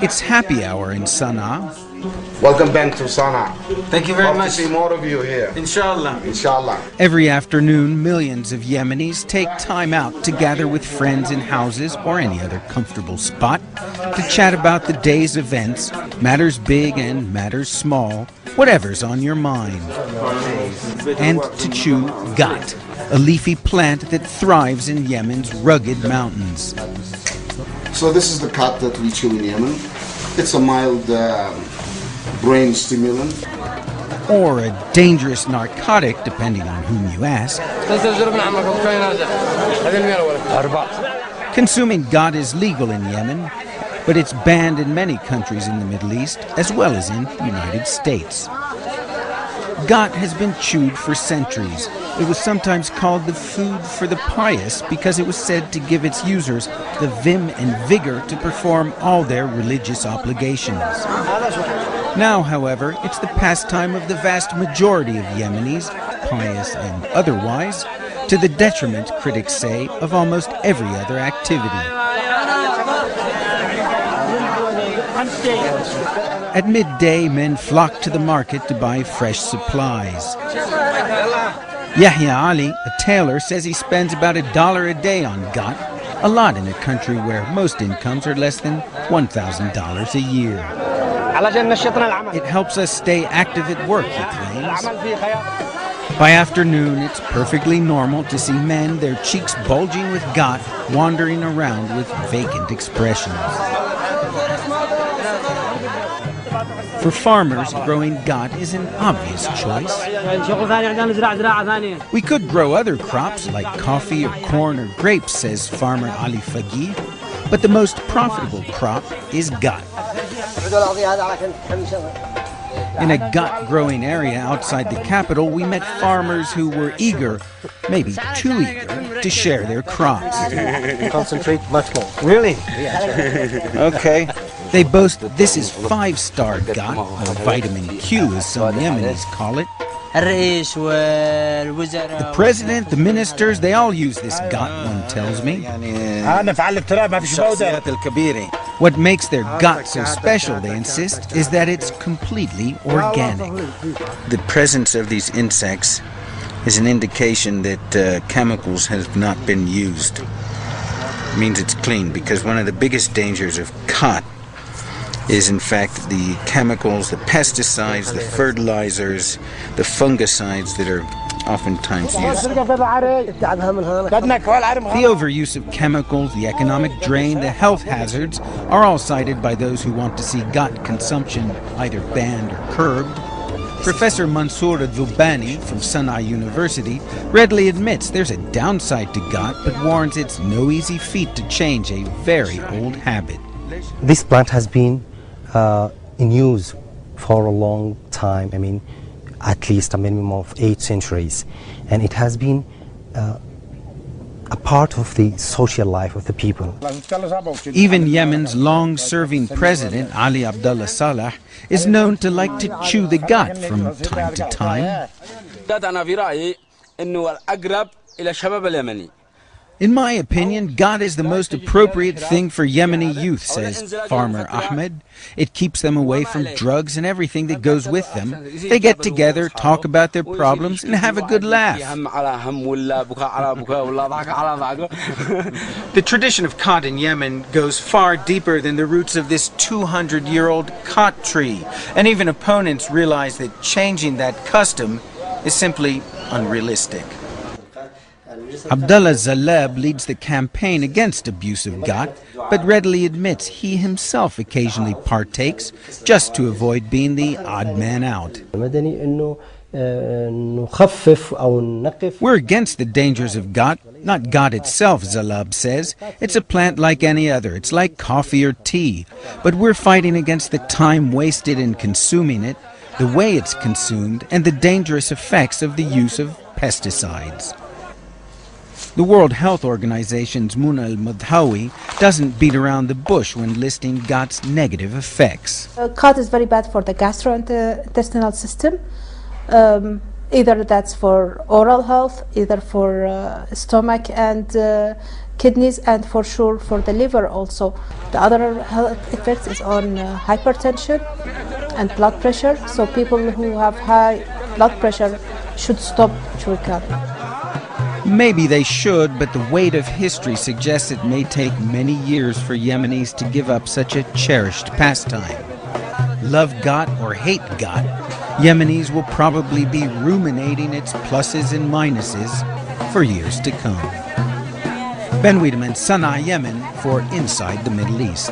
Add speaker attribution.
Speaker 1: It's happy hour in Sana'a.
Speaker 2: Welcome back to Sana'a.
Speaker 3: Thank you very
Speaker 2: Hope
Speaker 3: much.
Speaker 2: to see more of you here.
Speaker 3: Inshallah.
Speaker 2: Inshallah.
Speaker 1: Every afternoon, millions of Yemenis take time out to gather with friends in houses or any other comfortable spot to chat about the day's events, matters big and matters small, whatever's on your mind. And to chew ghat, a leafy plant that thrives in Yemen's rugged mountains.
Speaker 2: So this is the cut that we chew in Yemen. It's a mild brain stimulant.
Speaker 1: Or a dangerous narcotic, depending on whom you ask. Consuming ghat is legal in Yemen, but it's banned in many countries in the Middle East, as well as in the United States. Ghat has been chewed for centuries. It was sometimes called the food for the pious because it was said to give its users the vim and vigor to perform all their religious obligations. Now, however, it's the pastime of the vast majority of Yemenis, pious and otherwise, to the detriment, critics say, of almost every other activity. At midday, men flock to the market to buy fresh supplies. Yahya Ali, a tailor, says he spends about $1 a day on ghat, a lot in a country where most incomes are less than $1,000 a year. It helps us stay active at work, he claims. By afternoon, it's perfectly normal to see men, their cheeks bulging with ghat, wandering around with vacant expressions. For farmers, growing ghat is an obvious choice. We could grow other crops like coffee or corn or grapes, says farmer Ali Fagih, but the most profitable crop is ghat. In a ghat-growing area outside the capital, we met farmers who were eager, maybe too eager, to share their crops.
Speaker 3: Concentrate much more. Really? Okay.
Speaker 1: They boast this is 5-star ghat, or vitamin Q as some Yemenis call it. The president, the ministers, they all use this ghat, one tells me. What makes their ghat so special, they insist, is that it's completely organic. The presence of these insects is an indication that chemicals have not been used. It means it's clean, because one of the biggest dangers of ghat is in fact the chemicals, the pesticides, the fertilizers, the fungicides that are oftentimes used. The overuse of chemicals, the economic drain, the health hazards are all cited by those who want to see ghat consumption either banned or curbed. Professor Mansour Dhubani from Sana'a University readily admits there's a downside to ghat, but warns it's no easy feat to change a very old habit.
Speaker 4: This plant has been in use for a long time, I mean, at least a minimum of 8 centuries. And it has been a part of the social life of the people.
Speaker 1: Even Yemen's long-serving president, Ali Abdullah Saleh, is known to like to chew the ghat from time to time. In my opinion, ghat is the most appropriate thing for Yemeni youth, says farmer Ahmed. It keeps them away from drugs and everything that goes with them. They get together, talk about their problems, and have a good laugh. The tradition of ghat in Yemen goes far deeper than the roots of this 200-year-old ghat tree, and even opponents realize that changing that custom is simply unrealistic. Abdullah Zalab leads the campaign against abuse of ghat, but readily admits he himself occasionally partakes just to avoid being the odd man out. We're against the dangers of ghat, not ghat itself, Zalab says. It's a plant like any other. It's like coffee or tea. But we're fighting against the time wasted in consuming it, the way it's consumed, and the dangerous effects of the use of pesticides. The World Health Organization's Muna al-Mudhawi doesn't beat around the bush when listing ghat's negative effects.
Speaker 5: Ghat is very bad for the gastrointestinal system. Either that's for oral health, either for stomach and kidneys and for sure for the liver also. The other health effects is on hypertension and blood pressure. So people who have high blood pressure should stop chewy curry.
Speaker 1: Maybe they should, but the weight of history suggests it may take many years for Yemenis to give up such a cherished pastime. Love Ghat or hate Ghat, Yemenis will probably be ruminating its pluses and minuses for years to come. Ben Wiedemann, Sana'a, Yemen, for Inside the Middle East.